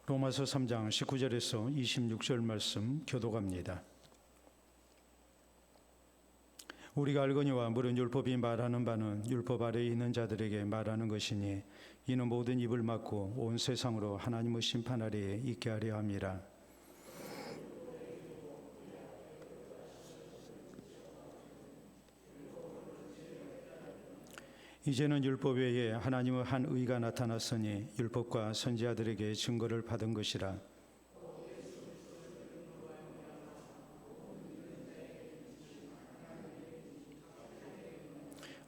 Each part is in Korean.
로마서 3장 19절에서 26절 말씀 교독합니다. 우리가 알거니와 물은 율법이 말하는 바는 율법 아래에 있는 자들에게 말하는 것이니 이는 모든 입을 막고 온 세상으로 하나님의 심판 아래에 있게 하려 함이라. 이제는 율법 외에 하나님의 한 의가 나타났으니 율법과 선지자들에게 증거를 받은 것이라.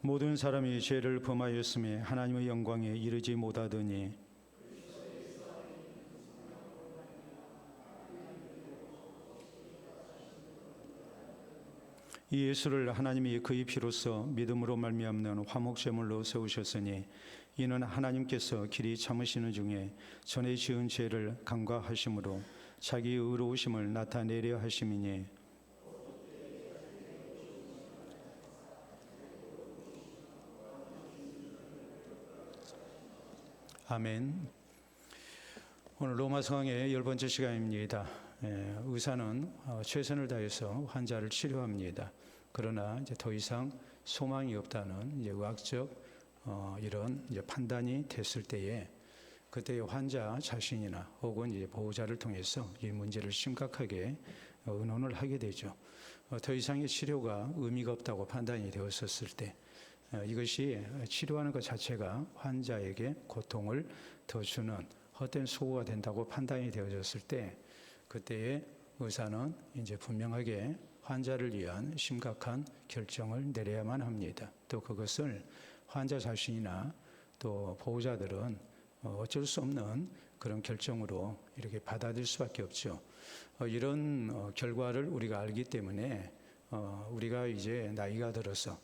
모든 사람이 죄를 범하였음에 하나님의 영광에 이르지 못하더니 이 예수를 하나님이 그의 피로써 믿음으로 말미암는 화목제물로 세우셨으니 이는 하나님께서 길이 참으시는 중에 전에 지은 죄를 간과하심으로 자기의 의로우심을 나타내려 하심이니 아멘. 오늘 로마 성황의 10번째 시간입니다. 의사는 최선을 다해서 환자를 치료합니다. 그러나 이제 더 이상 소망이 없다는 이제 의학적 이런 이제 판단이 됐을 때에 그때 환자 자신이나 혹은 이제 보호자를 통해서 이 문제를 심각하게 의논을 하게 되죠. 더 이상의 치료가 의미가 없다고 판단이 되었었을 때 이것이 치료하는 것 자체가 환자에게 고통을 더 주는 헛된 수고가 된다고 판단이 되어졌을 때 그때의 의사는 이제 분명하게 환자를 위한 심각한 결정을 내려야만 합니다. 또 그것을 환자 자신이나 또 보호자들은 어쩔 수 없는 그런 결정으로 이렇게 받아들일 수밖에 없죠. 이런 결과를 우리가 알기 때문에 우리가 이제 나이가 들어서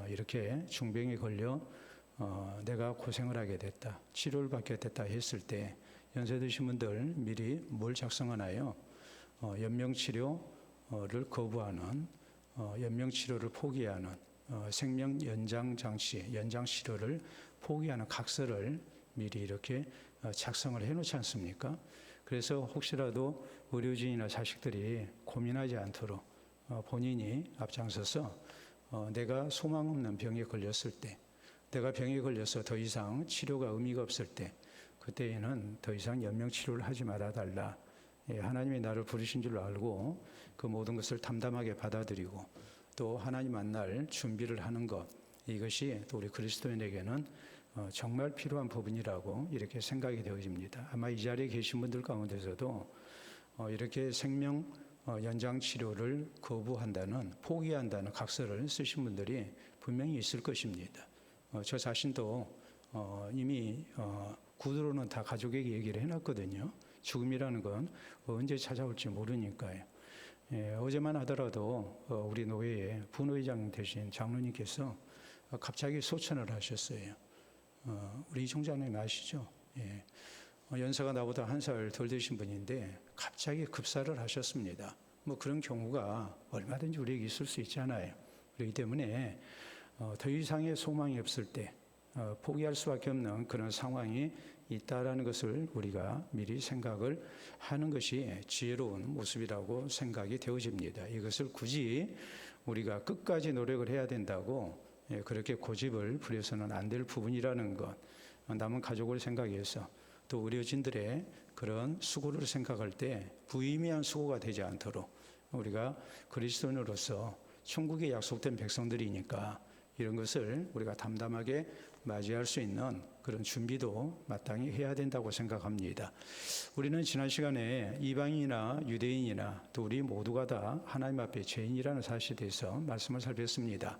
이렇게 중병에 걸려 내가 고생을 하게 됐다, 치료를 받게 됐다 했을 때 연세 드신 분들 미리 뭘 작성하나요? 연명치료를 거부하는, 연명치료를 포기하는, 생명 연장 장치, 연장 치료를 포기하는 각서를 미리 이렇게 작성을 해놓지 않습니까? 그래서 혹시라도 의료진이나 자식들이 고민하지 않도록 본인이 앞장서서 내가 소망 없는 병에 걸렸을 때, 내가 병에 걸려서 더 이상 치료가 의미가 없을 때, 그때에는 더 이상 연명치료를 하지 말아달라. 하나님이 나를 부르신 줄 알고 그 모든 것을 담담하게 받아들이고 또 하나님 만날 준비를 하는 것, 이것이 또 우리 그리스도인에게는 정말 필요한 부분이라고 이렇게 생각이 되어집니다. 아마 이 자리에 계신 분들 가운데서도 이렇게 생명 연장 치료를 거부한다는, 포기한다는 각서를 쓰신 분들이 분명히 있을 것입니다. 저 자신도 이미 구두로는 다 가족에게 얘기를 해놨거든요. 죽음이라는 건 언제 찾아올지 모르니까요. 어제만 하더라도 우리 노회의 분회장 되신 장로님께서 갑자기 소천을 하셨어요. 우리 이총장님 아시죠? 연세가 나보다 1살 덜 되신 분인데 갑자기 급사를 하셨습니다. 뭐 그런 경우가 얼마든지 우리에게 있을 수 있잖아요. 그렇기 때문에 더 이상의 소망이 없을 때 포기할 수밖에 없는 그런 상황이 있다라는 것을 우리가 미리 생각을 하는 것이 지혜로운 모습이라고 생각이 되어집니다. 이것을 굳이 우리가 끝까지 노력을 해야 된다고 그렇게 고집을 부려서는 안 될 부분이라는 것, 남은 가족을 생각해서 또 의료진들의 그런 수고를 생각할 때 부의미한 수고가 되지 않도록 우리가 그리스도인으로서 천국에 약속된 백성들이니까 이런 것을 우리가 담담하게 맞이할 수 있는 그런 준비도 마땅히 해야 된다고 생각합니다. 우리는 지난 시간에 이방인이나 유대인이나 또 우리 모두가 다 하나님 앞에 죄인이라는 사실에 대해서 말씀을 살폈습니다.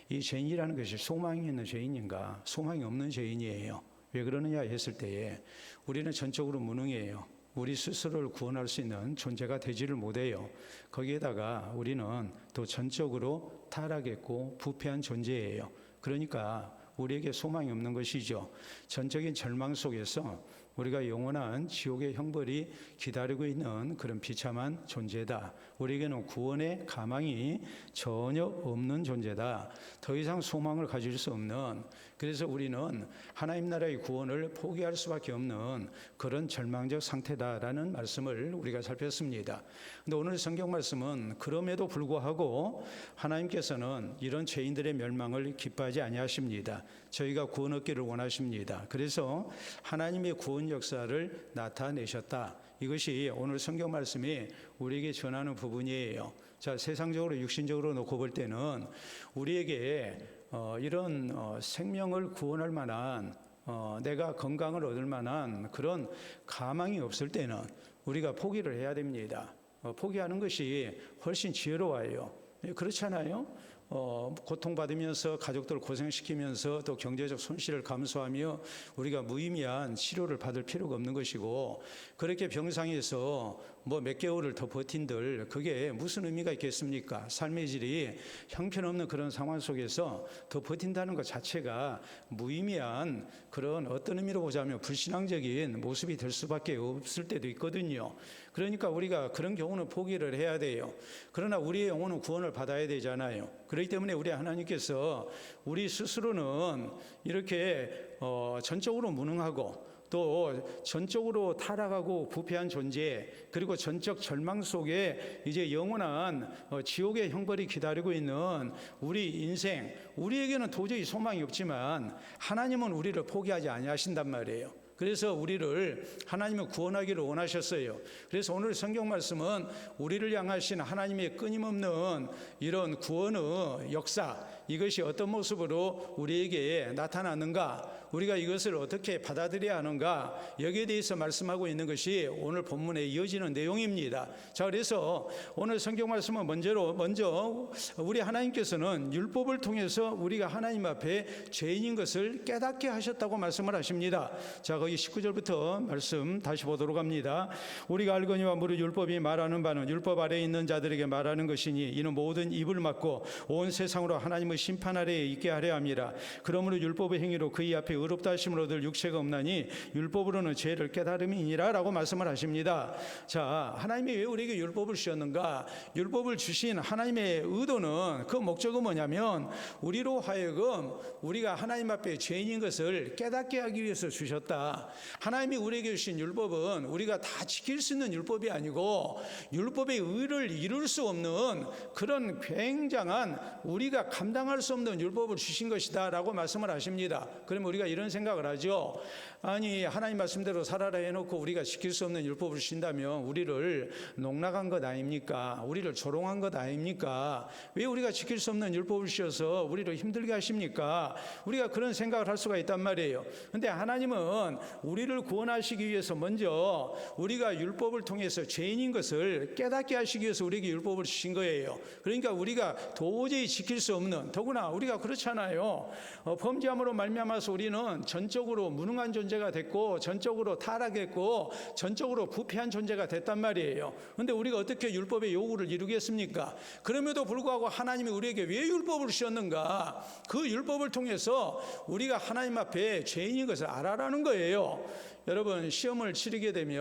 이 죄인이라는 것이 소망이 있는 죄인인가, 소망이 없는 죄인이에요. 왜 그러느냐 했을 때에 우리는 전적으로 무능해요. 우리 스스로를 구원할 수 있는 존재가 되지를 못해요. 거기에다가 우리는 또 전적으로 타락했고 부패한 존재예요. 그러니까 우리에게 소망이 없는 것이죠. 전적인 절망 속에서 우리가 영원한 지옥의 형벌이 기다리고 있는 그런 비참한 존재다. 우리에게는 구원의 가망이 전혀 없는 존재다. 더 이상 소망을 가질 수 없는, 그래서 우리는 하나님 나라의 구원을 포기할 수밖에 없는 그런 절망적 상태다라는 말씀을 우리가 살폈습니다. 근데 오늘 성경 말씀은 그럼에도 불구하고 하나님께서는 이런 죄인들의 멸망을 기뻐하지 아니하십니다. 저희가 구원 얻기를 원하십니다. 그래서 하나님의 구원 역사를 나타내셨다. 이것이 오늘 성경 말씀이 우리에게 전하는 부분이에요. 자, 세상적으로 육신적으로 놓고 볼 때는 우리에게 이런 생명을 구원할 만한 내가 건강을 얻을 만한 그런 가망이 없을 때는 우리가 포기를 해야 됩니다. 포기하는 것이 훨씬 지혜로워요. 그렇잖아요. 고통받으면서 가족들 고생시키면서 또 경제적 손실을 감수하며 우리가 무의미한 치료를 받을 필요가 없는 것이고, 그렇게 병상에서 몇 개월을 더 버틴들 그게 무슨 의미가 있겠습니까? 삶의 질이 형편없는 그런 상황 속에서 더 버틴다는 것 자체가 무의미한 그런, 어떤 의미로 보자면 불신앙적인 모습이 될 수밖에 없을 때도 있거든요. 그러니까 우리가 그런 경우는 포기를 해야 돼요. 그러나 우리의 영혼은 구원을 받아야 되잖아요. 그렇기 때문에 우리 하나님께서 우리 스스로는 이렇게 전적으로 무능하고 또 전적으로 타락하고 부패한 존재, 그리고 전적 절망 속에 이제 영원한 지옥의 형벌이 기다리고 있는 우리 인생, 우리에게는 도저히 소망이 없지만 하나님은 우리를 포기하지 아니하신단 말이에요. 그래서 우리를 하나님은 구원하기를 원하셨어요. 그래서 오늘 성경 말씀은 우리를 향하신 하나님의 끊임없는 이런 구원의 역사, 이것이 어떤 모습으로 우리에게 나타나는가, 우리가 이것을 어떻게 받아들여야 하는가, 여기에 대해서 말씀하고 있는 것이 오늘 본문에 이어지는 내용입니다. 자, 그래서 오늘 성경 말씀은 먼저 우리 하나님께서는 율법을 통해서 우리가 하나님 앞에 죄인인 것을 깨닫게 하셨다고 말씀을 하십니다. 자, 거기 19절부터 말씀 다시 보도록 합니다. 우리가 알거니와 무릇 율법이 말하는 바는 율법 아래에 있는 자들에게 말하는 것이니 이는 모든 입을 막고 온 세상으로 하나님의 심판 아래에 있게 하려 함이라. 그러므로 율법의 행위로 그의 앞에 의롭다 하심을 얻을 육체가 없나니 율법으로는 죄를 깨달음이니라 라고 말씀을 하십니다. 자, 하나님이 왜 우리에게 율법을 주셨는가? 율법을 주신 하나님의 의도는, 그 목적은 뭐냐면 우리로 하여금 우리가 하나님 앞에 죄인인 것을 깨닫게 하기 위해서 주셨다. 하나님이 우리에게 주신 율법은 우리가 다 지킬 수 있는 율법이 아니고 율법의 의를 이룰 수 없는 그런 굉장한, 우리가 감당할 수 없는 율법을 주신 것이다 라고 말씀을 하십니다. 그러면 우리가 이런 생각을 하죠. 아니, 하나님 말씀대로 살아라 해놓고 우리가 지킬 수 없는 율법을 주신다면 우리를 농락한 것 아닙니까? 우리를 조롱한 것 아닙니까? 왜 우리가 지킬 수 없는 율법을 주셔서 우리를 힘들게 하십니까? 우리가 그런 생각을 할 수가 있단 말이에요. 근데 하나님은 우리를 구원하시기 위해서 먼저 우리가 율법을 통해서 죄인인 것을 깨닫게 하시기 위해서 우리에게 율법을 주신 거예요. 그러니까 우리가 도저히 지킬 수 없는, 더구나 우리가 그렇잖아요. 범죄함으로 말미암아서 우리는 전적으로 무능한 존재가 됐고 전적으로 타락했고 전적으로 부패한 존재가 됐단 말이에요. 그런데 우리가 어떻게 율법의 요구를 이루겠습니까? 그럼에도 불구하고 하나님이 우리에게 왜 율법을 주셨는가? 그 율법을 통해서 우리가 하나님 앞에 죄인인 것을 알아라는 거예요. 여러분, 시험을 치르게 될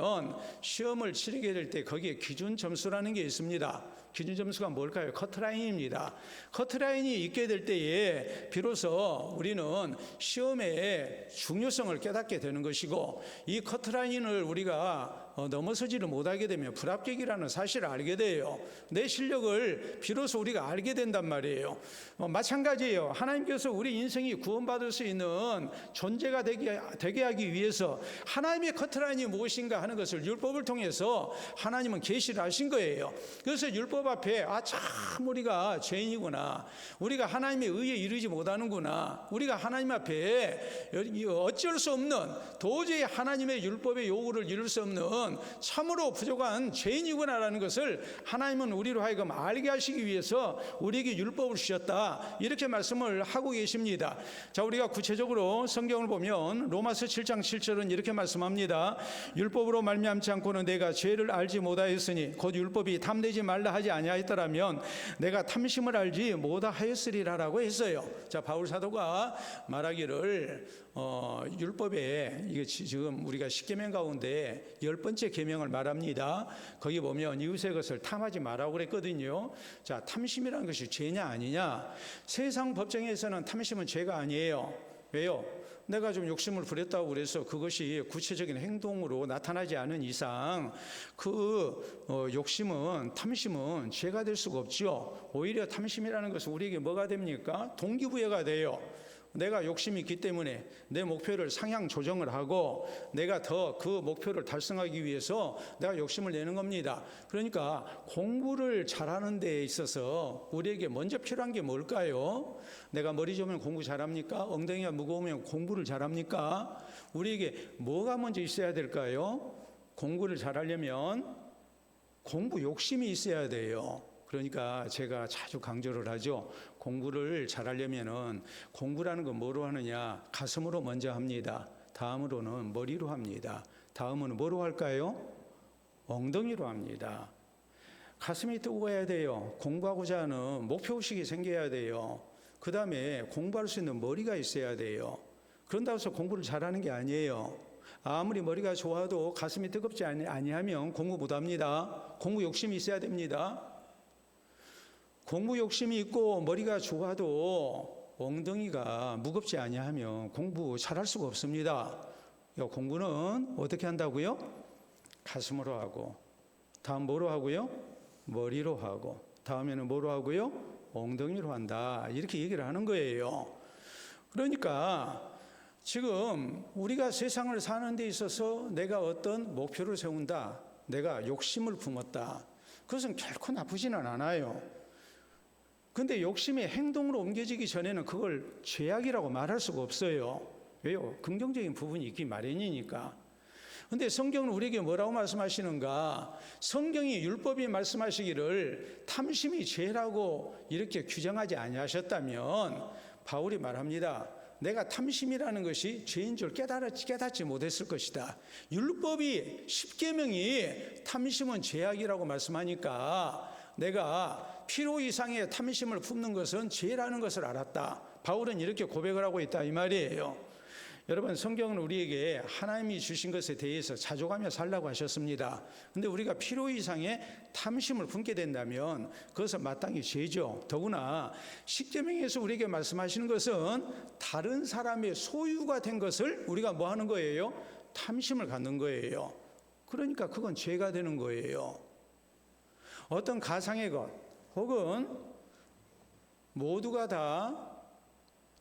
때 거기에 기준 점수라는 게 있습니다. 기준 점수가 뭘까요? 커트라인입니다. 커트라인이 있게 될 때에 비로소 우리는 시험의 중요성을 깨닫게 되는 것이고, 이 커트라인을 우리가 넘어서지를 못하게 되면 불합격이라는 사실을 알게 돼요. 내 실력을 비로소 우리가 알게 된단 말이에요. 마찬가지예요. 하나님께서 우리 인생이 구원받을 수 있는 존재가 되게 하기 위해서 하나님의 커트라인이 무엇인가 하는 것을 율법을 통해서 하나님은 계시를 하신 거예요. 그래서 율법 앞에 참 우리가 죄인이구나, 우리가 하나님의 의에 이르지 못하는구나, 우리가 하나님 앞에 어쩔 수 없는, 도저히 하나님의 율법의 요구를 이룰 수 없는 참으로 부족한 죄인이구나라는 것을 하나님은 우리로 하여금 알게 하시기 위해서 우리에게 율법을 주셨다, 이렇게 말씀을 하고 계십니다. 자, 우리가 구체적으로 성경을 보면 로마서 7장 7절은 이렇게 말씀합니다. 율법으로 말미암지 않고는 내가 죄를 알지 못하였으니 곧 율법이 탐내지 말라 하지 아니하였더라면 내가 탐심을 알지 못하였으리라라고 했어요. 자, 바울 사도가 말하기를 율법에 이게 지금 우리가 10계명 가운데 10번째 계명을 말합니다. 거기 보면 이웃의 것을 탐하지 말라고 그랬거든요. 자, 탐심이라는 것이 죄냐 아니냐? 세상 법정에서는 탐심은 죄가 아니에요. 왜요? 내가 좀 욕심을 부렸다고 그래서 그것이 구체적인 행동으로 나타나지 않은 이상 그 욕심은, 탐심은 죄가 될 수가 없죠. 오히려 탐심이라는 것은 우리에게 뭐가 됩니까? 동기부여가 돼요. 내가 욕심이 있기 때문에 내 목표를 상향 조정을 하고 내가 더 그 목표를 달성하기 위해서 내가 욕심을 내는 겁니다. 그러니까 공부를 잘하는 데 있어서 우리에게 먼저 필요한 게 뭘까요? 내가 머리 좋으면 공부 잘합니까? 엉덩이가 무거우면 공부를 잘합니까? 우리에게 뭐가 먼저 있어야 될까요? 공부를 잘하려면 공부 욕심이 있어야 돼요. 그러니까 제가 자주 강조를 하죠. 공부를 잘하려면은 공부라는 건 뭐로 하느냐? 가슴으로 먼저 합니다. 다음으로는 머리로 합니다. 다음은 뭐로 할까요? 엉덩이로 합니다. 가슴이 뜨거워야 돼요. 공부하고자 하는 목표의식이 생겨야 돼요. 그 다음에 공부할 수 있는 머리가 있어야 돼요. 그런다고 해서 공부를 잘하는 게 아니에요. 아무리 머리가 좋아도 가슴이 뜨겁지 아니하면 공부 못합니다. 공부 욕심이 있어야 됩니다. 공부 욕심이 있고 머리가 좋아도 엉덩이가 무겁지 아니하면 공부 잘할 수가 없습니다. 공부는 어떻게 한다고요? 가슴으로 하고, 다음 뭐로 하고요? 머리로 하고, 다음에는 뭐로 하고요? 엉덩이로 한다. 이렇게 얘기를 하는 거예요. 그러니까 지금 우리가 세상을 사는 데 있어서 내가 어떤 목표를 세운다, 내가 욕심을 품었다, 그것은 결코 나쁘지는 않아요. 근데 욕심이 행동으로 옮겨지기 전에는 그걸 죄악이라고 말할 수가 없어요. 왜요? 긍정적인 부분이 있기 마련이니까. 근데 성경은 우리에게 뭐라고 말씀하시는가? 성경이 율법이 말씀하시기를 탐심이 죄라고 이렇게 규정하지 아니하셨다면 바울이 말합니다. 내가 탐심이라는 것이 죄인 줄 깨닫지 못했을 것이다. 율법이 10계명이 탐심은 죄악이라고 말씀하니까 내가 필요 이상의 탐심을 품는 것은 죄라는 것을 알았다. 바울은 이렇게 고백을 하고 있다 이 말이에요. 여러분, 성경은 우리에게 하나님이 주신 것에 대해서 자족하며 살라고 하셨습니다. 근데 우리가 필요 이상의 탐심을 품게 된다면 그것은 마땅히 죄죠. 더구나 십계명에서 우리에게 말씀하시는 것은 다른 사람의 소유가 된 것을 우리가 뭐 하는 거예요? 탐심을 갖는 거예요. 그러니까 그건 죄가 되는 거예요. 어떤 가상의 것 혹은 모두가 다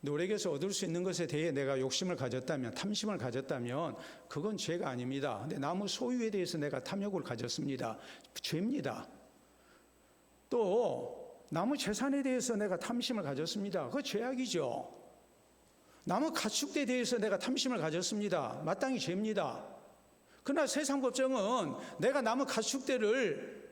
노력해서 얻을 수 있는 것에 대해 내가 욕심을 가졌다면, 탐심을 가졌다면 그건 죄가 아닙니다. 근데 나무 소유에 대해서 내가 탐욕을 가졌습니다. 죄입니다. 또 나무 재산에 대해서 내가 탐심을 가졌습니다. 그거 죄악이죠. 나무 가축대에 대해서 내가 탐심을 가졌습니다. 마땅히 죄입니다. 그러나 세상 법정은 내가 나무 가축대를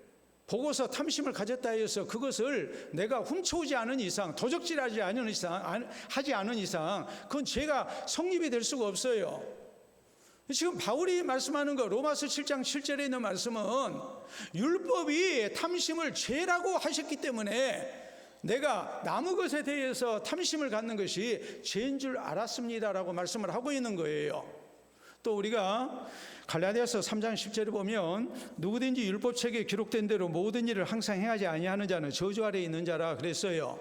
보고서 탐심을 가졌다 해서 그것을 내가 훔쳐오지 않은 이상, 도적질하지 않은 이상 그건 죄가 성립이 될 수가 없어요. 지금 바울이 말씀하는 거 로마서 7장 7절에 있는 말씀은 율법이 탐심을 죄라고 하셨기 때문에 내가 남의 것에 대해서 탐심을 갖는 것이 죄인 줄 알았습니다라고 말씀을 하고 있는 거예요. 또 우리가 갈라디아서 3장 10절에 보면 누구든지 율법책에 기록된 대로 모든 일을 항상 행하지 아니하는 자는 저주 아래에 있는 자라 그랬어요.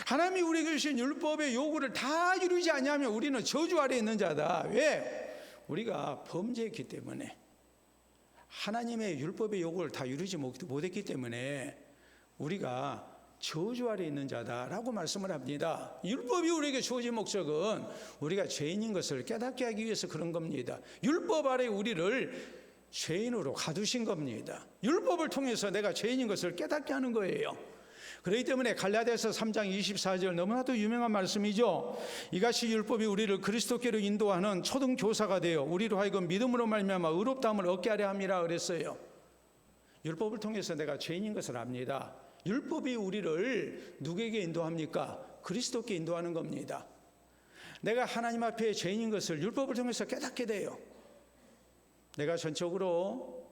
하나님이 우리에게 주신 율법의 요구를 다 이루지 아니하면 우리는 저주 아래에 있는 자다. 왜? 우리가 범죄했기 때문에, 하나님의 율법의 요구를 다 이루지 못했기 때문에 우리가 저주 아래에 있는 자다라고 말씀을 합니다. 율법이 우리에게 주어진 목적은 우리가 죄인인 것을 깨닫게 하기 위해서 그런 겁니다. 율법 아래 우리를 죄인으로 가두신 겁니다. 율법을 통해서 내가 죄인인 것을 깨닫게 하는 거예요. 그렇기 때문에 갈라디아서 3장 24절 너무나도 유명한 말씀이죠. 이같이 율법이 우리를 그리스도께로 인도하는 초등 교사가 되어 우리로 하여금 믿음으로 말미암아 의롭다함을 얻게 하려 함이라 그랬어요. 율법을 통해서 내가 죄인인 것을 압니다. 율법이 우리를 누구에게 인도합니까? 그리스도께 인도하는 겁니다. 내가 하나님 앞에 죄인인 것을 율법을 통해서 깨닫게 돼요. 내가 전적으로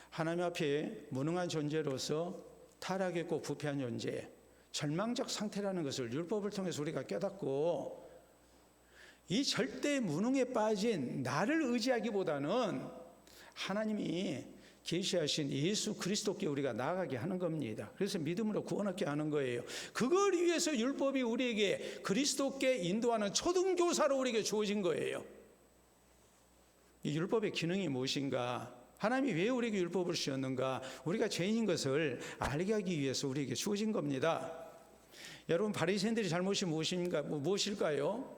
하나님 앞에 무능한 존재로서 타락했고 부패한 존재, 절망적 상태라는 것을 율법을 통해서 우리가 깨닫고 이 절대 무능에 빠진 나를 의지하기보다는 하나님이 계시하신 예수 그리스도께 우리가 나아가게 하는 겁니다. 그래서 믿음으로 구원 얻게 하는 거예요. 그걸 위해서 율법이 우리에게 그리스도께 인도하는 초등교사로 우리에게 주어진 거예요. 이 율법의 기능이 무엇인가? 하나님이 왜 우리에게 율법을 주셨는가? 우리가 죄인인 것을 알게 하기 위해서 우리에게 주어진 겁니다. 여러분, 바리새인들의 잘못이 무엇일까요?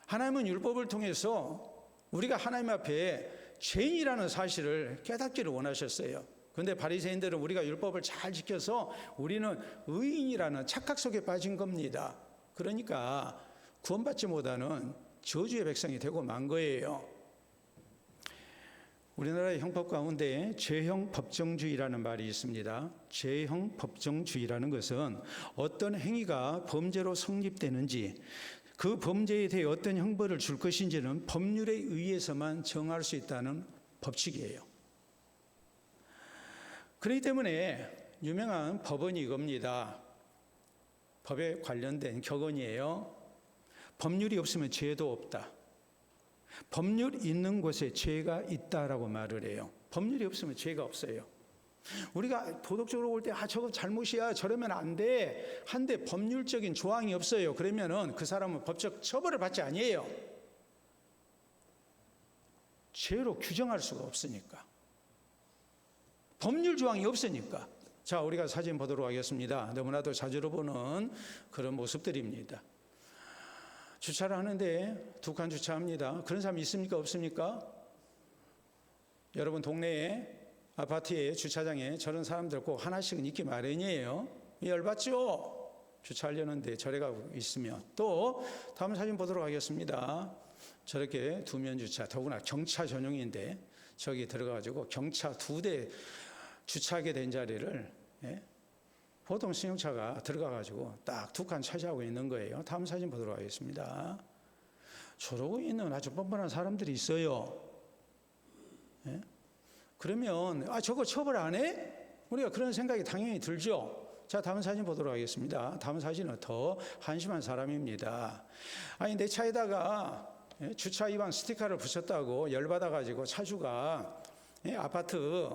하나님은 율법을 통해서 우리가 하나님 앞에 죄인이라는 사실을 깨닫기를 원하셨어요. 그런데 바리새인들은 우리가 율법을 잘 지켜서 우리는 의인이라는 착각 속에 빠진 겁니다. 그러니까 구원받지 못하는 저주의 백성이 되고 만 거예요. 우리나라의 형법 가운데 죄형 법정주의라는 말이 있습니다. 죄형 법정주의라는 것은 어떤 행위가 범죄로 성립되는지, 그 범죄에 대해 어떤 형벌을 줄 것인지는 법률에 의해서만 정할 수 있다는 법칙이에요. 그렇기 때문에 유명한 법언이 이겁니다. 법에 관련된 격언이에요. 법률이 없으면 죄도 없다. 법률 있는 곳에 죄가 있다라고 말을 해요. 법률이 없으면 죄가 없어요. 우리가 도덕적으로 볼 때 저거 잘못이야, 저러면 안 돼, 한데 법률적인 조항이 없어요. 그러면은 그 사람은 법적 처벌을 받지 아니에요. 죄로 규정할 수가 없으니까. 법률 조항이 없으니까. 자, 우리가 사진 보도록 하겠습니다. 너무나도 자주로 보는 그런 모습들입니다. 주차를 하는데 두 칸 주차합니다. 그런 사람이 있습니까? 없습니까? 여러분 동네에 아파트에 주차장에 저런 사람들 꼭 하나씩은 있기 마련이에요. 열받죠? 주차하려는데 저래 가고 있으면. 또 다음 사진 보도록 하겠습니다. 저렇게 두면 주차, 더구나 경차 전용인데 저기 들어가가지고 경차 2대 주차하게 된 자리를 보통 승용차가 들어가가지고 딱 2칸 차지하고 있는 거예요. 다음 사진 보도록 하겠습니다. 저러고 있는 아주 뻔뻔한 사람들이 있어요. 그러면 저거 처벌 안 해? 우리가 그런 생각이 당연히 들죠. 자, 다음 사진 보도록 하겠습니다. 다음 사진은 더 한심한 사람입니다. 아니, 내 차에다가 주차 위반 스티커를 붙였다고 열받아가지고 차주가 아파트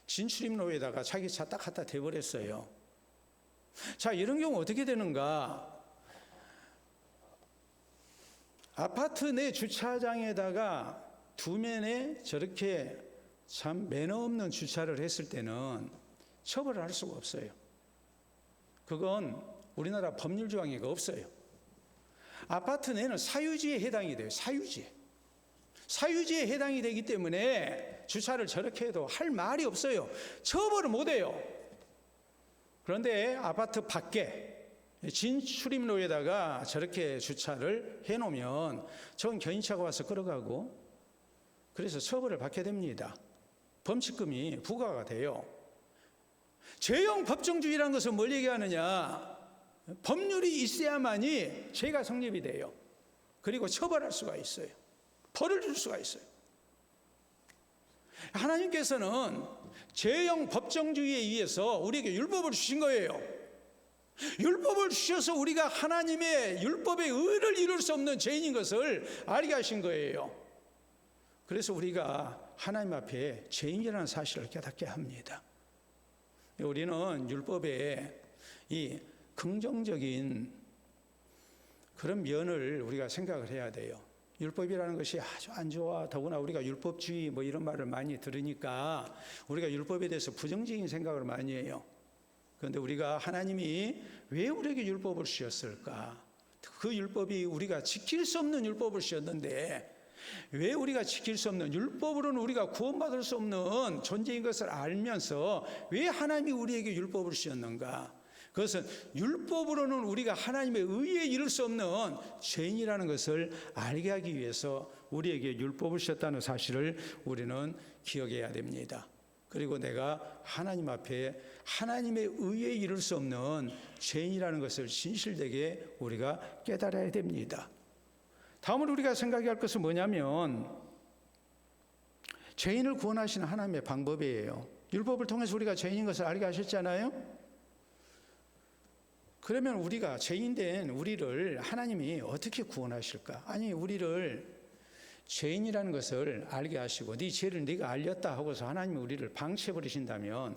진출입로에다가 자기 차 딱 갖다 대버렸어요. 자, 이런 경우 어떻게 되는가? 아파트 내 주차장에다가 두면에 저렇게 참 매너 없는 주차를 했을 때는 처벌을 할 수가 없어요. 그건 우리나라 법률 조항이 없어요. 아파트 내는 사유지에 해당이 돼요. 사유지에 해당이 되기 때문에 주차를 저렇게 해도 할 말이 없어요. 처벌을 못 해요. 그런데 아파트 밖에 진출입로에다가 저렇게 주차를 해놓으면 전 견인차가 와서 끌어가고 그래서 처벌을 받게 됩니다. 범칙금이 부과가 돼요. 죄형 법정주의라는 것은 뭘 얘기하느냐? 법률이 있어야만이 죄가 성립이 돼요. 그리고 처벌할 수가 있어요. 벌을 줄 수가 있어요. 하나님께서는 죄형 법정주의에 의해서 우리에게 율법을 주신 거예요. 율법을 주셔서 우리가 하나님의 율법의 의를 이룰 수 없는 죄인인 것을 알게 하신 거예요. 그래서 우리가 하나님 앞에 죄인이라는 사실을 깨닫게 합니다. 우리는 율법의 이 긍정적인 그런 면을 우리가 생각을 해야 돼요. 율법이라는 것이 아주 안 좋아. 더구나 우리가 율법주의 이런 말을 많이 들으니까 우리가 율법에 대해서 부정적인 생각을 많이 해요. 그런데 우리가 하나님이 왜 우리에게 율법을 주셨을까? 그 율법이 우리가 지킬 수 없는 율법을 주셨는데 왜 우리가 지킬 수 없는 율법으로는 우리가 구원받을 수 없는 존재인 것을 알면서 왜 하나님이 우리에게 율법을 주셨는가? 그것은 율법으로는 우리가 하나님의 의에 이를 수 없는 죄인이라는 것을 알게 하기 위해서 우리에게 율법을 주셨다는 사실을 우리는 기억해야 됩니다. 그리고 내가 하나님 앞에 하나님의 의에 이를 수 없는 죄인이라는 것을 진실되게 우리가 깨달아야 됩니다. 다음으로 우리가 생각해야 할 것은 뭐냐면 죄인을 구원하시는 하나님의 방법이에요. 율법을 통해서 우리가 죄인인 것을 알게 하셨잖아요. 그러면 우리가 죄인된 우리를 하나님이 어떻게 구원하실까? 아니, 우리를 죄인이라는 것을 알게 하시고 네 죄를 네가 알렸다 하고서 하나님이 우리를 방치해버리신다면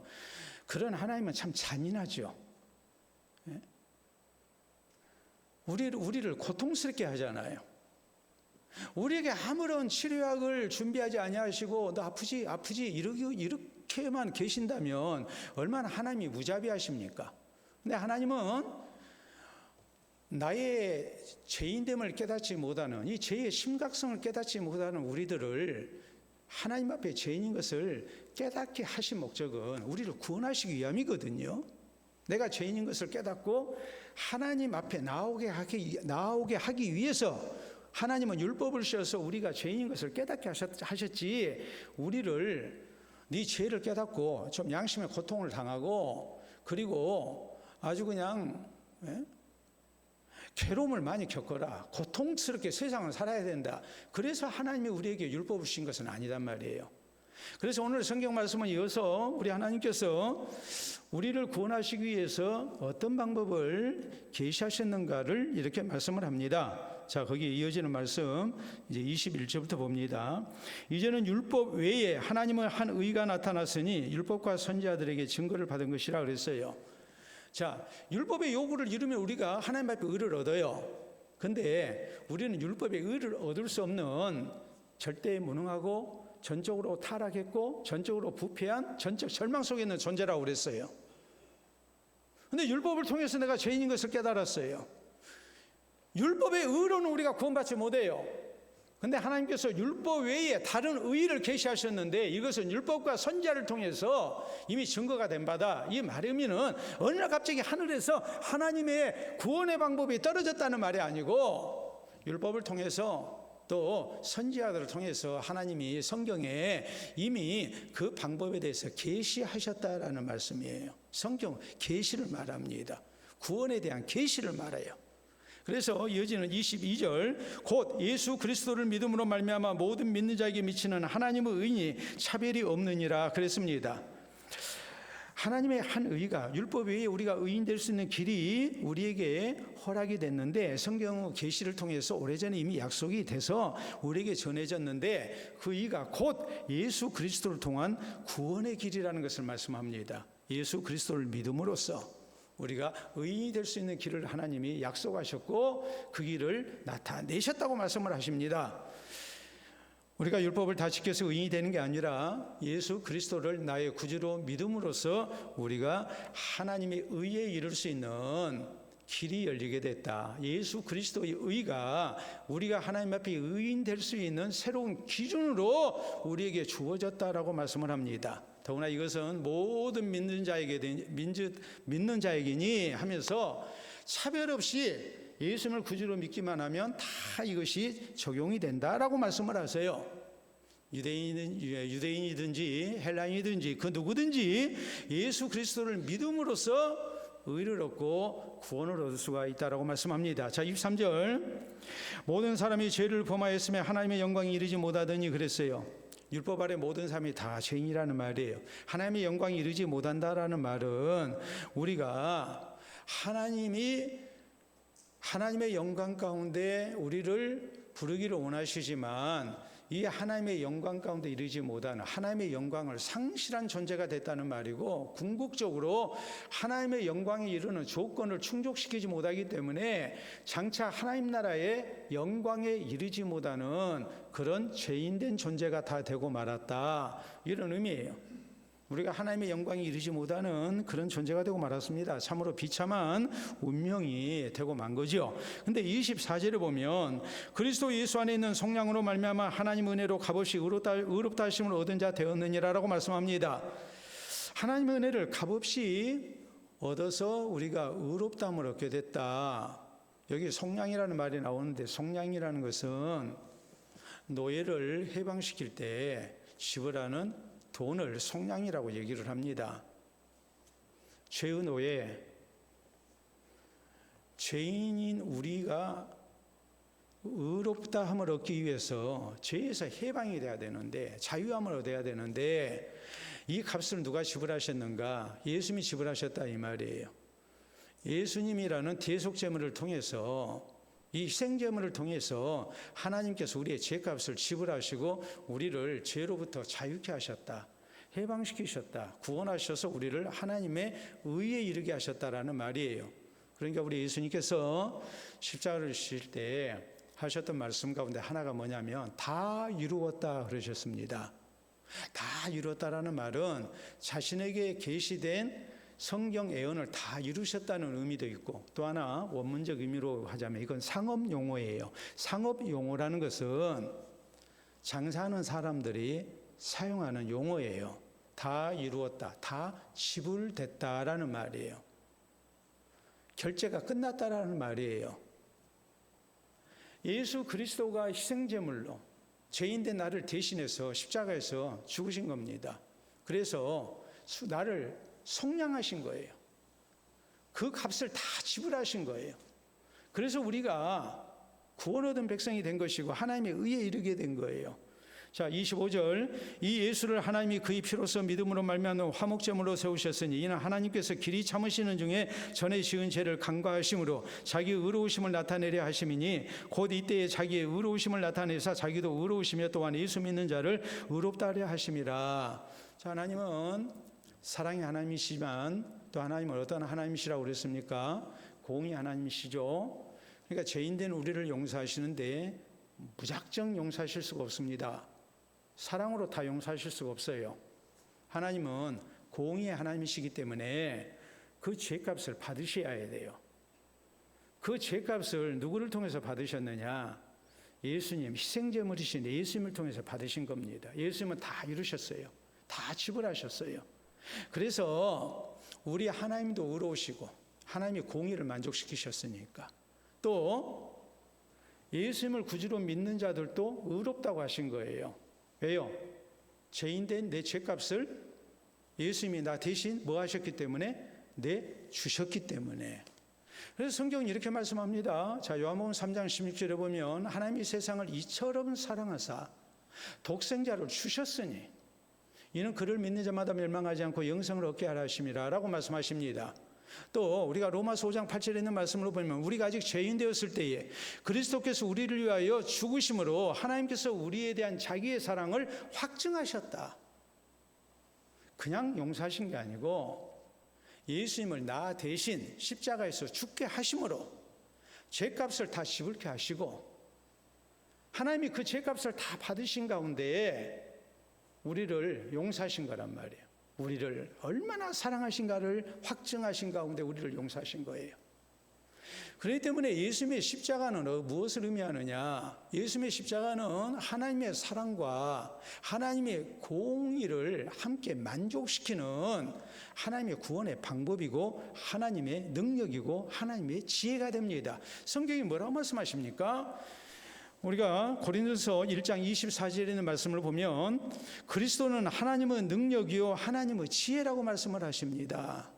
그런 하나님은 참 잔인하죠. 예? 우리를 고통스럽게 하잖아요. 우리에게 아무런 치료약을 준비하지 아니하시고 너 아프지 이렇게만 계신다면 얼마나 하나님이 무자비하십니까? 근데 하나님은 나의 죄인됨을 깨닫지 못하는 이 죄의 심각성을 깨닫지 못하는 우리들을 하나님 앞에 죄인인 것을 깨닫게 하신 목적은 우리를 구원하시기 위함이거든요. 내가 죄인인 것을 깨닫고 하나님 앞에 나오게 하기 위해서 하나님은 율법을 씌워서 우리가 죄인인 것을 깨닫게 하셨지, 우리를 네 죄를 깨닫고 좀 양심의 고통을 당하고 그리고 아주 그냥 괴로움을 많이 겪어라, 고통스럽게 세상을 살아야 된다, 그래서 하나님이 우리에게 율법을 주신 것은 아니단 말이에요. 그래서 오늘 성경 말씀은 이어서 우리 하나님께서 우리를 구원하시기 위해서 어떤 방법을 계시하셨는가를 이렇게 말씀을 합니다. 자, 거기에 이어지는 말씀 이제 21절부터 봅니다. 이제는 율법 외에 하나님의 한 의가 나타났으니 율법과 선지자들에게 증거를 받은 것이라 그랬어요. 자, 율법의 요구를 이루면 우리가 하나님 앞에 의를 얻어요. 근데 우리는 율법의 의를 얻을 수 없는 절대 무능하고 전적으로 타락했고 전적으로 부패한 전적 절망 속에 있는 존재라고 그랬어요. 근데 율법을 통해서 내가 죄인인 것을 깨달았어요. 율법의 의로는 우리가 구원받지 못해요. 근데 하나님께서 율법 외에 다른 의를 계시하셨는데 이것은 율법과 선지자를 통해서 이미 증거가 된 바다. 이 말의 의미는 어느 날 갑자기 하늘에서 하나님의 구원의 방법이 떨어졌다는 말이 아니고 율법을 통해서 또 선지자들을 통해서 하나님이 성경에 이미 그 방법에 대해서 계시하셨다라는 말씀이에요. 성경 계시를 말합니다. 구원에 대한 계시를 말해요. 그래서 이어지는 22절, 곧 예수 그리스도를 믿음으로 말미암아 모든 믿는 자에게 미치는 하나님의 의인이 차별이 없느니라 그랬습니다. 하나님의 한 의가, 율법 외에 우리가 의인 될 수 있는 길이 우리에게 허락이 됐는데 성경 계시를 통해서 오래전에 이미 약속이 돼서 우리에게 전해졌는데 그 의가 곧 예수 그리스도를 통한 구원의 길이라는 것을 말씀합니다. 예수 그리스도를 믿음으로써 우리가 의인이 될 수 있는 길을 하나님이 약속하셨고 그 길을 나타내셨다고 말씀을 하십니다. 우리가 율법을 다 지켜서 의인이 되는 게 아니라 예수 그리스도를 나의 구주로 믿음으로써 우리가 하나님의 의에 이룰 수 있는 길이 열리게 됐다. 예수 그리스도의 의가 우리가 하나님 앞에 의인 될 수 있는 새로운 기준으로 우리에게 주어졌다라고 말씀을 합니다. 더구나 이것은 모든 믿는 자에게니 하면서 차별 없이 예수님을 구주로 믿기만 하면 다 이것이 적용이 된다라고 말씀을 하세요. 유대인이든지 헬라인이든지 그 누구든지 예수 그리스도를 믿음으로써 의를 얻고 구원을 얻을 수가 있다라고 말씀합니다. 자, 23절, 모든 사람이 죄를 범하였으며 하나님의 영광이 이르지 못하더니 그랬어요. 율법 아래 모든 사람이 다 죄인이라는 말이에요. 하나님의 영광이 이르지 못한다라는 말은 우리가 하나님의 영광 가운데 우리를 부르기를 원하시지만 이 하나님의 영광 가운데 이르지 못하는 하나님의 영광을 상실한 존재가 됐다는 말이고, 궁극적으로 하나님의 영광에 이르는 조건을 충족시키지 못하기 때문에 장차 하나님 나라의 영광에 이르지 못하는 그런 죄인된 존재가 다 되고 말았다, 이런 의미예요. 우리가 하나님의 영광에 이르지 못하는 그런 존재가 되고 말았습니다. 참으로 비참한 운명이 되고 만 거죠. 근데 24절에 보면 그리스도 예수 안에 있는 성령으로 말미암아 하나님 은혜로 값없이 의롭다 하심을 얻은 자 되었느니라라고 말씀합니다. 하나님의 은혜를 값없이 얻어서 우리가 의롭다함을 얻게 됐다. 여기 속량이라는 말이 나오는데, 속량이라는 것은 노예를 해방시킬 때 지불하는 돈을 속량이라고 얘기를 합니다. 죄의 노예, 죄인인 우리가 의롭다함을 얻기 위해서 죄에서 해방이 돼야 되는데, 자유함을 얻어야 되는데, 이 값을 누가 지불하셨는가? 예수님이 지불하셨다 이 말이에요. 예수님이라는 대속제물을 통해서, 이 희생제물을 통해서 하나님께서 우리의 죄값을 지불하시고 우리를 죄로부터 자유케 하셨다, 해방시키셨다, 구원하셔서 우리를 하나님의 의에 이르게 하셨다라는 말이에요. 그러니까 우리 예수님께서 십자가를 지실 때 하셨던 말씀 가운데 하나가 뭐냐면 다 이루었다 그러셨습니다. 다 이루었다라는 말은 자신에게 계시된 성경 예언을 다 이루셨다는 의미도 있고, 또 하나 원문적 의미로 하자면 이건 상업 용어예요. 상업 용어라는 것은 장사하는 사람들이 사용하는 용어예요. 다 이루었다, 다 지불됐다라는 말이에요. 결제가 끝났다라는 말이에요. 예수 그리스도가 희생제물로 죄인된 나를 대신해서 십자가에서 죽으신 겁니다. 그래서 나를 속량하신 거예요. 그 값을 다 지불하신 거예요. 그래서 우리가 구원 얻은 백성이 된 것이고 하나님의 의에 이르게 된 거예요. 자, 25절, 이 예수를 하나님이 그의 피로써 믿음으로 말미암아 화목제물로 세우셨으니 이는 하나님께서 길이 참으시는 중에 전에 지은 죄를 간과하심으로 자기의 의로우심을 나타내려 하심이니 곧 이때에 자기의 의로우심을 나타내사 자기도 의로우시며 또한 예수 믿는 자를 의롭다 하려 하심이라. 자, 하나님은 사랑의 하나님이시지만 또 하나님은 어떤 하나님이시라고 그랬습니까? 공의 하나님이시죠. 그러니까 죄인된 우리를 용서하시는데 무작정 용서하실 수가 없습니다. 사랑으로 다 용서하실 수가 없어요. 하나님은 공의의 하나님이시기 때문에 그 죄값을 받으셔야 돼요. 그 죄값을 누구를 통해서 받으셨느냐? 예수님, 희생제물이신 예수님을 통해서 받으신 겁니다. 예수님은 다 이루셨어요. 다 지불하셨어요. 그래서 우리 하나님도 의로우시고 하나님의 공의를 만족시키셨으니까, 또 예수님을 구주로 믿는 자들도 의롭다고 하신 거예요. 왜요? 죄인된 내 죄값을 예수님이 나 대신 뭐 하셨기 때문에? 주셨기 때문에. 그래서 성경은 이렇게 말씀합니다. 자, 요한복음 3장 16절에 보면 하나님이 세상을 이처럼 사랑하사 독생자를 주셨으니 이는 그를 믿는 자마다 멸망하지 않고 영생을 얻게 하라 하심이라 라고 말씀하십니다. 또 우리가 로마서 5장 8절에 있는 말씀으로 보면 우리가 아직 죄인 되었을 때에 그리스도께서 우리를 위하여 죽으심으로 하나님께서 우리에 대한 자기의 사랑을 확증하셨다. 그냥 용서하신 게 아니고 예수님을 나 대신 십자가에서 죽게 하심으로 죄값을 다 지불케 하시고 하나님이 그 죄값을 다 받으신 가운데 우리를 용서하신 거란 말이에요. 우리를 얼마나 사랑하신가를 확증하신 가운데 우리를 용서하신 거예요. 그렇기 때문에 예수님의 십자가는 무엇을 의미하느냐? 예수님의 십자가는 하나님의 사랑과 하나님의 공의를 함께 만족시키는 하나님의 구원의 방법이고 하나님의 능력이고 하나님의 지혜가 됩니다. 성경이 뭐라고 말씀하십니까? 우리가 고린도서 1장 24절에 있는 말씀을 보면 그리스도는 하나님의 능력이요 하나님의 지혜라고 말씀을 하십니다.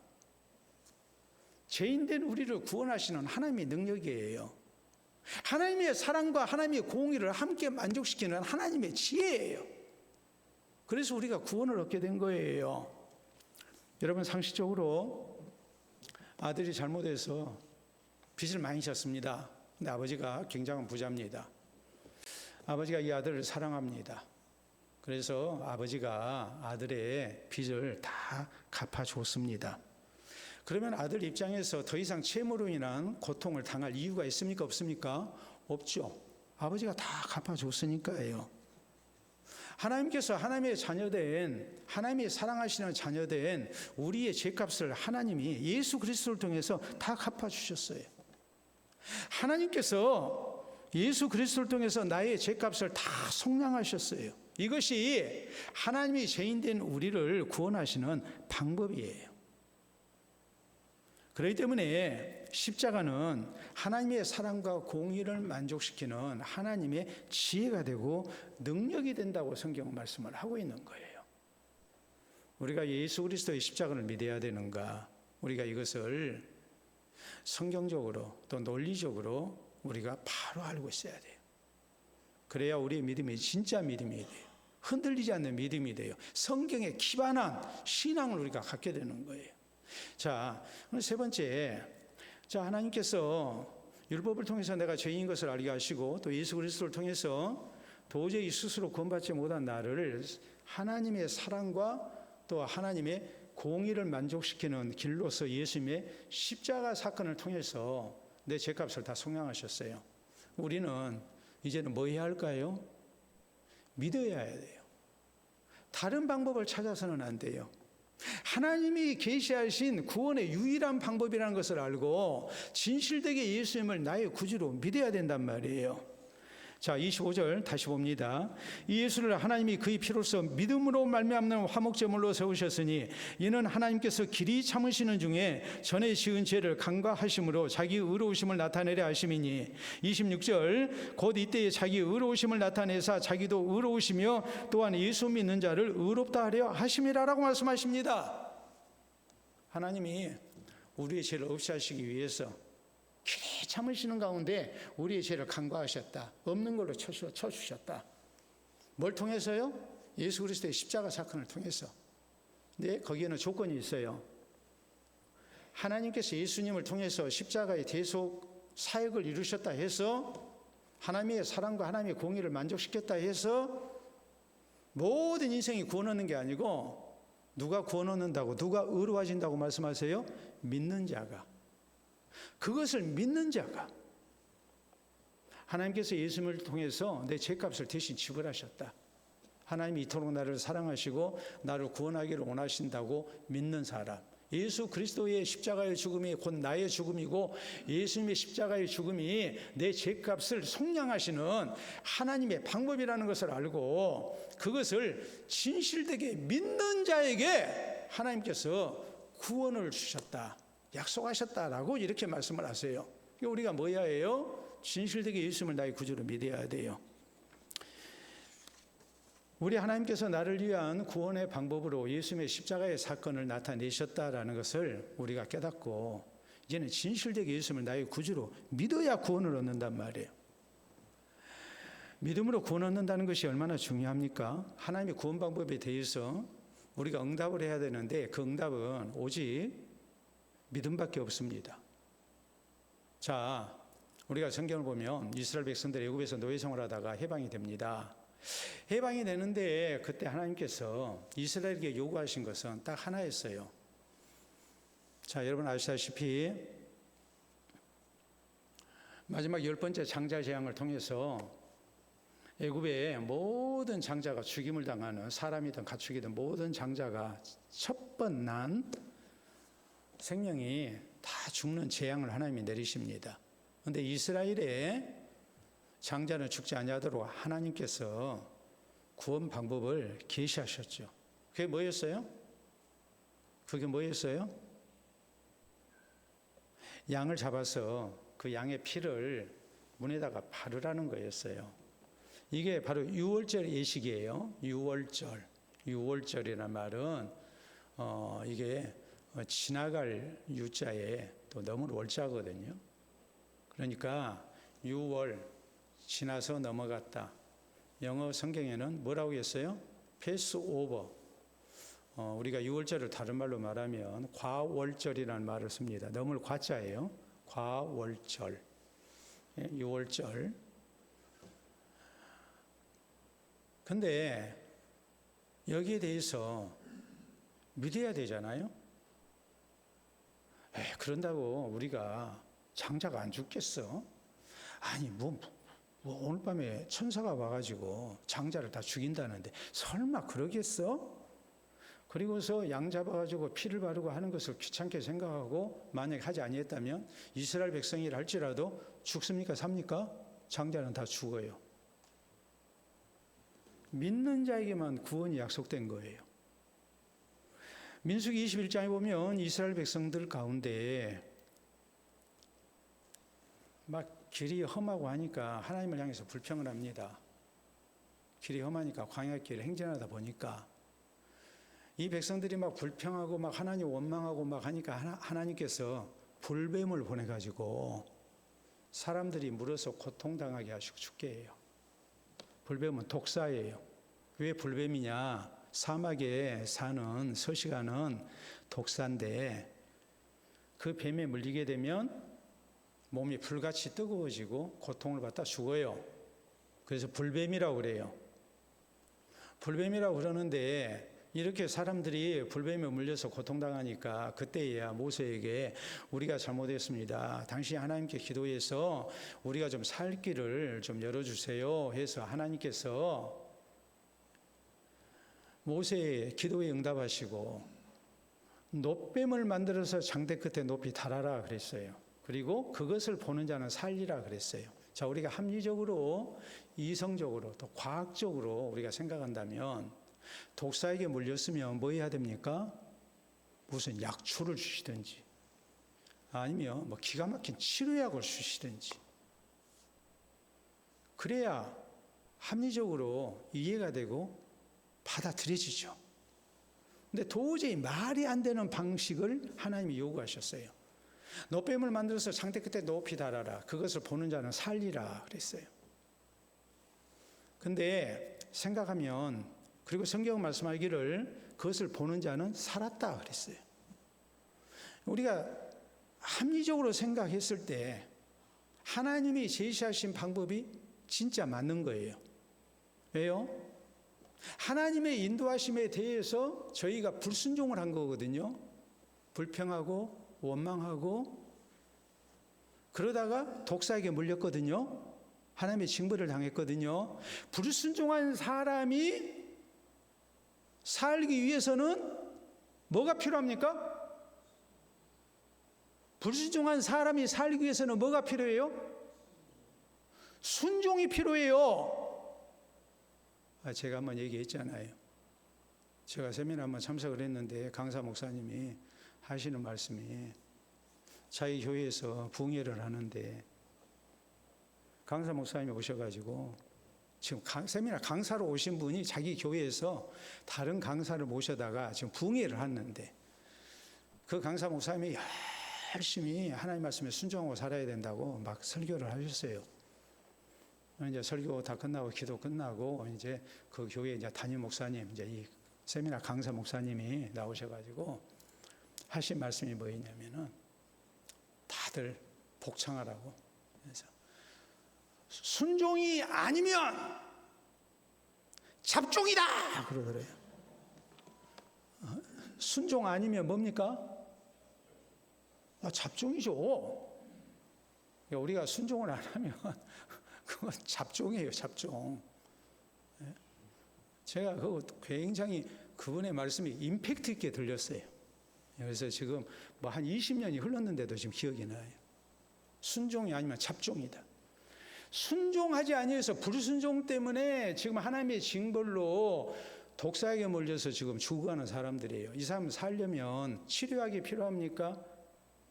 죄인된 우리를 구원하시는 하나님의 능력이에요. 하나님의 사랑과 하나님의 공의를 함께 만족시키는 하나님의 지혜예요. 그래서 우리가 구원을 얻게 된 거예요. 여러분, 상식적으로 아들이 잘못해서 빚을 많이 졌습니다. 근데 아버지가 굉장한 부자입니다. 아버지가 이 아들을 사랑합니다. 그래서 아버지가 아들의 빚을 다 갚아줬습니다. 그러면 아들 입장에서 더 이상 채무로 인한 고통을 당할 이유가 있습니까? 없습니까? 없죠. 아버지가 다 갚아줬으니까요. 하나님께서 하나님의 자녀된, 하나님이 사랑하시는 자녀된 우리의 죄값을 하나님이 예수 그리스도를 통해서 다 갚아주셨어요. 하나님께서 예수 그리스도를 통해서 나의 죄값을 다 속량하셨어요. 이것이 하나님이 죄인된 우리를 구원하시는 방법이에요. 그렇기 때문에 십자가는 하나님의 사랑과 공의를 만족시키는 하나님의 지혜가 되고 능력이 된다고 성경은 말씀을 하고 있는 거예요. 우리가 예수 그리스도의 십자가를 믿어야 되는가? 우리가 이것을 성경적으로 또 논리적으로 우리가 바로 알고 있어야 돼요. 그래야 우리의 믿음이 진짜 믿음이 돼요. 흔들리지 않는 믿음이 돼요. 성경에 기반한 신앙을 우리가 갖게 되는 거예요. 자, 오늘 세 번째, 자, 하나님께서 율법을 통해서 내가 죄인인 것을 알게 하시고 또 예수 그리스도를 통해서 도저히 스스로 구원받지 못한 나를 하나님의 사랑과 또 하나님의 공의를 만족시키는 길로서 예수님의 십자가 사건을 통해서 내 죄값을 다 속량하셨어요. 우리는 이제는 뭐 해야 할까요? 믿어야 돼요. 다른 방법을 찾아서는 안 돼요. 하나님이 계시하신 구원의 유일한 방법이라는 것을 알고 진실되게 예수님을 나의 구주로 믿어야 된단 말이에요. 자, 25절 다시 봅니다. 이 예수를 하나님이 그의 피로써 믿음으로 말미암는 화목제물로 세우셨으니 이는 하나님께서 길이 참으시는 중에 전에 지은 죄를 간과하심으로 자기 의로우심을 나타내려 하심이니 26절 곧 이때에 자기 의로우심을 나타내사 자기도 의로우시며 또한 예수 믿는 자를 의롭다 하려 하심이라라고 말씀하십니다. 하나님이 우리의 죄를 없이 하시기 위해서 길이 참으시는 가운데 우리의 죄를 간과하셨다. 없는 걸로 쳐주셨다. 뭘 통해서요? 예수 그리스도의 십자가 사건을 통해서. 근데 거기에는 조건이 있어요. 하나님께서 예수님을 통해서 십자가의 대속 사역을 이루셨다 해서 하나님의 사랑과 하나님의 공의를 만족시켰다 해서 모든 인생이 구원 얻는 게 아니고 누가 구원 얻는다고 누가 의로워진다고 말씀하세요? 믿는 자가. 그것을 믿는 자가. 하나님께서 예수님을 통해서 내 죄값을 대신 지불하셨다. 하나님이 이토록 나를 사랑하시고 나를 구원하기를 원하신다고 믿는 사람. 예수 그리스도의 십자가의 죽음이 곧 나의 죽음이고 예수님의 십자가의 죽음이 내 죄값을 속량하시는 하나님의 방법이라는 것을 알고 그것을 진실되게 믿는 자에게 하나님께서 구원을 주셨다. 약속하셨다라고 이렇게 말씀을 하세요. 우리가 뭐 해야 해요? 진실되게 예수님을 나의 구주로 믿어야 돼요. 우리 하나님께서 나를 위한 구원의 방법으로 예수님의 십자가의 사건을 나타내셨다라는 것을 우리가 깨닫고 이제는 진실되게 예수님을 나의 구주로 믿어야 구원을 얻는단 말이에요. 믿음으로 구원 얻는다는 것이 얼마나 중요합니까? 하나님의 구원 방법에 대해서 우리가 응답을 해야 되는데 그 응답은 오직 믿음밖에 없습니다. 자, 우리가 성경을 보면 이스라엘 백성들이 애굽에서 노예 생활하다가 해방이 됩니다. 해방이 되는데 그때 하나님께서 이스라엘에게 요구하신 것은 딱 하나였어요. 자, 여러분 아시다시피 마지막 10번째 장자 재앙을 통해서 애굽의 모든 장자가 죽임을 당하는 사람이든 가축이든 모든 장자가 첫 번 난 생명이 다 죽는 재앙을 하나님이 내리십니다. 그런데 이스라엘의 장자는 죽지 아니하도록 하나님께서 구원 방법을 계시하셨죠. 그게 뭐였어요? 그게 뭐였어요? 양을 잡아서 그 양의 피를 문에다가 바르라는 거였어요. 이게 바로 유월절 예식이에요. 유월절이라는 말은 이게 지나갈 유자에 또 넘을 월자거든요. 그러니까 유월 지나서 넘어갔다. 영어 성경에는 뭐라고 했어요? 패스오버. 우리가 유월절을 다른 말로 말하면 과월절이라는 말을 씁니다. 넘을 과자예요. 과월절. 유월절. 근데 여기에 대해서 믿어야 되잖아요. 그런다고 우리가 장자가 안 죽겠어? 아니 뭐 오늘 밤에 천사가 와가지고 장자를 다 죽인다는데 설마 그러겠어? 그리고서 양 잡아가지고 피를 바르고 하는 것을 귀찮게 생각하고 만약에 하지 아니했다면 이스라엘 백성이라 할지라도 죽습니까? 삽니까? 장자는 다 죽어요. 믿는 자에게만 구원이 약속된 거예요. 민수기 21장에 보면 이스라엘 백성들 가운데 막 길이 험하고 하니까 하나님을 향해서 불평을 합니다. 길이 험하니까 광야길을 행진하다 보니까 이 백성들이 막 불평하고 막 하나님 원망하고 막 하니까 하나님께서 불뱀을 보내가지고 사람들이 물어서 고통당하게 하시고 죽게 해요. 불뱀은 독사예요. 왜 불뱀이냐? 사막에 사는 서식하는 독사인데 그 뱀에 물리게 되면 몸이 불같이 뜨거워지고 고통을 받다 죽어요. 그래서 불뱀이라고 그래요. 불뱀이라고 그러는데 이렇게 사람들이 불뱀에 물려서 고통당하니까 그때야 모세에게 우리가 잘못했습니다. 당신이 하나님께 기도해서 우리가 좀 살 길을 좀 열어주세요 해서 하나님께서 모세의 기도에 응답하시고 놋뱀을 만들어서 장대 끝에 높이 달아라 그랬어요. 그리고 그것을 보는 자는 살리라 그랬어요. 자, 우리가 합리적으로, 이성적으로, 또 과학적으로 우리가 생각한다면 독사에게 물렸으면 뭐 해야 됩니까? 무슨 약초를 주시든지 아니면 뭐 기가 막힌 치료약을 주시든지 그래야 합리적으로 이해가 되고 받아들여지죠. 근데 도저히 말이 안 되는 방식을 하나님이 요구하셨어요. 놋뱀을 만들어서 장대 끝에 높이 달아라. 그것을 보는 자는 살리라 그랬어요. 근데 생각하면, 그리고 성경은 말씀하기를 그것을 보는 자는 살았다 그랬어요. 우리가 합리적으로 생각했을 때 하나님이 제시하신 방법이 진짜 맞는 거예요. 왜요? 하나님의 인도하심에 대해서 저희가 불순종을 한 거거든요. 불평하고 원망하고 그러다가 독사에게 물렸거든요. 하나님의 징벌을 당했거든요. 불순종한 사람이 살기 위해서는 뭐가 필요합니까? 불순종한 사람이 살기 위해서는 뭐가 필요해요? 순종이 필요해요. 제가 한번 얘기했잖아요. 제가 세미나 한번 참석을 했는데 강사 목사님이 하시는 말씀이 자기 교회에서 부흥회를 하는데 강사 목사님이 오셔가지고 지금 세미나 강사로 오신 분이 자기 교회에서 다른 강사를 모셔다가 지금 부흥회를 하는데 그 강사 목사님이 열심히 하나님 말씀에 순종하고 살아야 된다고 막 설교를 하셨어요. 이제 설교 다 끝나고 기도 끝나고 이제 그 교회 이제 담임 목사님 이제 이 세미나 강사 목사님이 나오셔가지고 하신 말씀이 뭐였냐면은 다들 복창하라고. 그래서 순종이 아니면 잡종이다 그러더래요. 순종 아니면 뭡니까? 잡종이죠. 우리가 순종을 안 하면 그건 잡종이에요, 잡종. 제가 그거 굉장히 그분의 말씀이 임팩트 있게 들렸어요. 그래서 지금 뭐 한 20년이 흘렀는데도 지금 기억이 나요. 순종이 아니면 잡종이다. 순종하지 아니해서 불순종 때문에 지금 하나님의 징벌로 독사에게 몰려서 지금 죽어가는 사람들이에요. 이 사람 살려면 치료약이 필요합니까?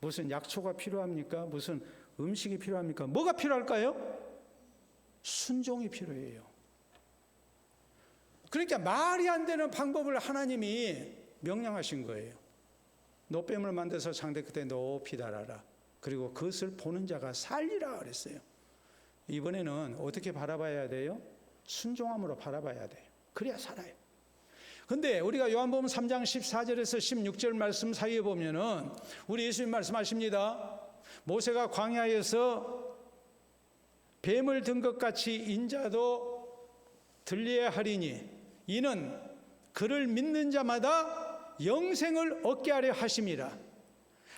무슨 약초가 필요합니까? 무슨 음식이 필요합니까? 뭐가 필요할까요? 순종이 필요해요. 그러니까 말이 안 되는 방법을 하나님이 명령하신 거예요. 놋뱀을 만들어서 장대 끝에 높이 달아라. 그리고 그것을 보는 자가 살리라 그랬어요. 이번에는 어떻게 바라봐야 돼요? 순종함으로 바라봐야 돼요. 그래야 살아요. 근데 우리가 요한복음 3장 14절에서 16절 말씀 사이에 보면은 우리 예수님 말씀하십니다. 모세가 광야에서 뱀을 든 것 같이 인자도 들려야 하리니 이는 그를 믿는 자마다 영생을 얻게 하려 하심이라.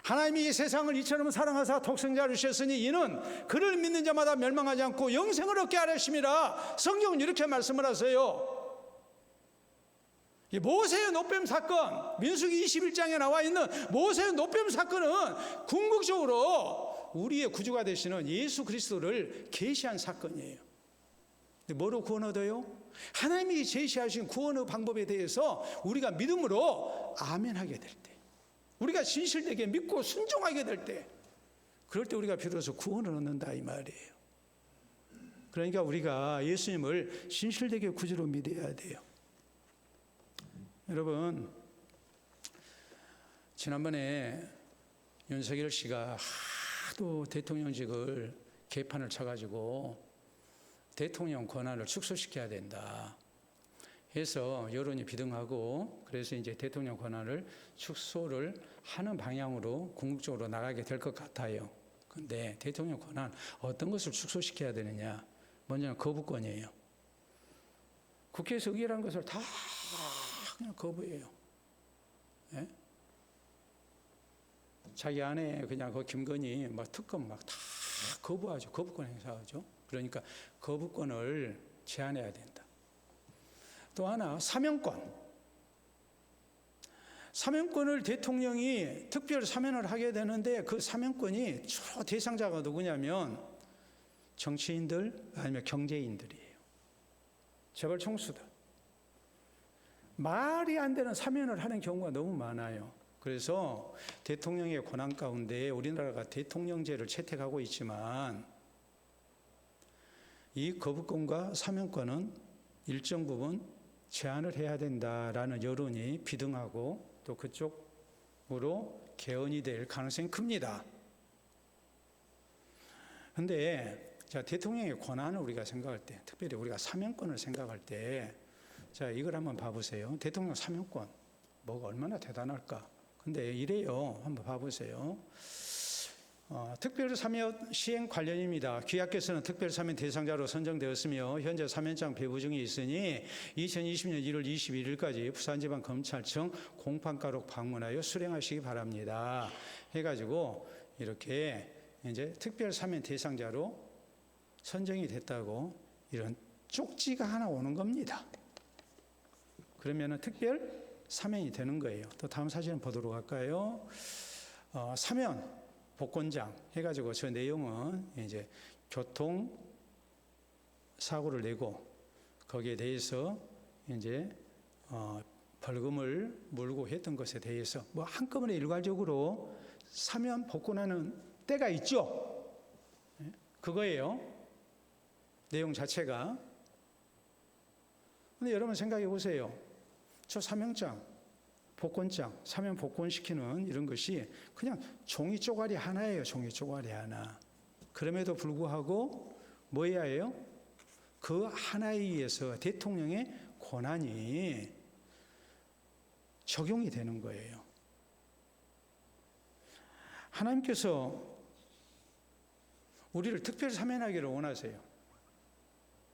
하나님이 이 세상을 이처럼 사랑하사 독생자를 주셨으니 이는 그를 믿는 자마다 멸망하지 않고 영생을 얻게 하려 하심이라. 성경은 이렇게 말씀을 하세요. 이 모세의 놋뱀 사건, 민수기 21장에 나와 있는 모세의 놋뱀 사건은 궁극적으로 우리의 구주가 되시는 예수 그리스도를 계시한 사건이에요. 근데 뭐로 구원 얻어요? 하나님이 제시하신 구원의 방법에 대해서 우리가 믿음으로 아멘하게 될 때, 우리가 진실되게 믿고 순종하게 될 때, 그럴 때 우리가 비로소 구원을 얻는다 이 말이에요. 그러니까 우리가 예수님을 진실되게 구주로 믿어야 돼요. 여러분, 지난번에 윤석열 씨가 하도 대통령직을 개판을 쳐가지고 대통령 권한을 축소시켜야 된다 해서 여론이 비등하고, 그래서 이제 대통령 권한을 축소를 하는 방향으로 궁극적으로 나가게 될 것 같아요. 근데 대통령 권한 어떤 것을 축소시켜야 되느냐? 먼저는 거부권이에요. 국회에서 의결한 것을 다 그냥 거부해요. 예? 자기 안에 그냥 그 김건희 막 특검 막 다 거부하죠. 거부권 행사하죠. 그러니까 거부권을 제한해야 된다. 또 하나, 사면권. 사면권을 대통령이 특별 사면을 하게 되는데 그 사면권이 주로 대상자가 누구냐면 정치인들 아니면 경제인들이에요. 재벌 총수들. 말이 안 되는 사면을 하는 경우가 너무 많아요. 그래서 대통령의 권한 가운데 우리나라가 대통령제를 채택하고 있지만 이 거부권과 사면권은 일정 부분 제한을 해야 된다라는 여론이 비등하고 또 그쪽으로 개헌이 될 가능성이 큽니다. 그런데 대통령의 권한을 우리가 생각할 때, 특별히 우리가 사면권을 생각할 때, 자, 이걸 한번 봐보세요. 대통령 사면권, 뭐가 얼마나 대단할까? 근데 이래요. 한번 봐보세요. 특별사면 시행 관련입니다. 귀하께서는 특별사면 대상자로 선정되었으며 현재 사면장 배부 중에 있으니 2020년 1월 21일까지 부산지방검찰청 공판과로 방문하여 수령하시기 바랍니다. 해가지고 이렇게 이제 특별사면 대상자로 선정이 됐다고 이런 쪽지가 하나 오는 겁니다. 그러면은 특별 사면이 되는 거예요. 또 다음 사진 보도록 할까요? 사면 복권장 해가지고 저 내용은 이제 교통 사고를 내고 거기에 대해서 이제 벌금을 물고 했던 것에 대해서 뭐 한꺼번에 일괄적으로 사면 복권하는 때가 있죠. 그거예요. 내용 자체가. 근데 여러분 생각해 보세요. 저 사면장, 복권장, 사면 복권시키는 이런 것이 그냥 종이 쪼가리 하나예요. 종이 쪼가리 하나. 그럼에도 불구하고 뭐 해야 해요? 그 하나에 의해서 대통령의 권한이 적용이 되는 거예요. 하나님께서 우리를 특별 사면하기를 원하세요.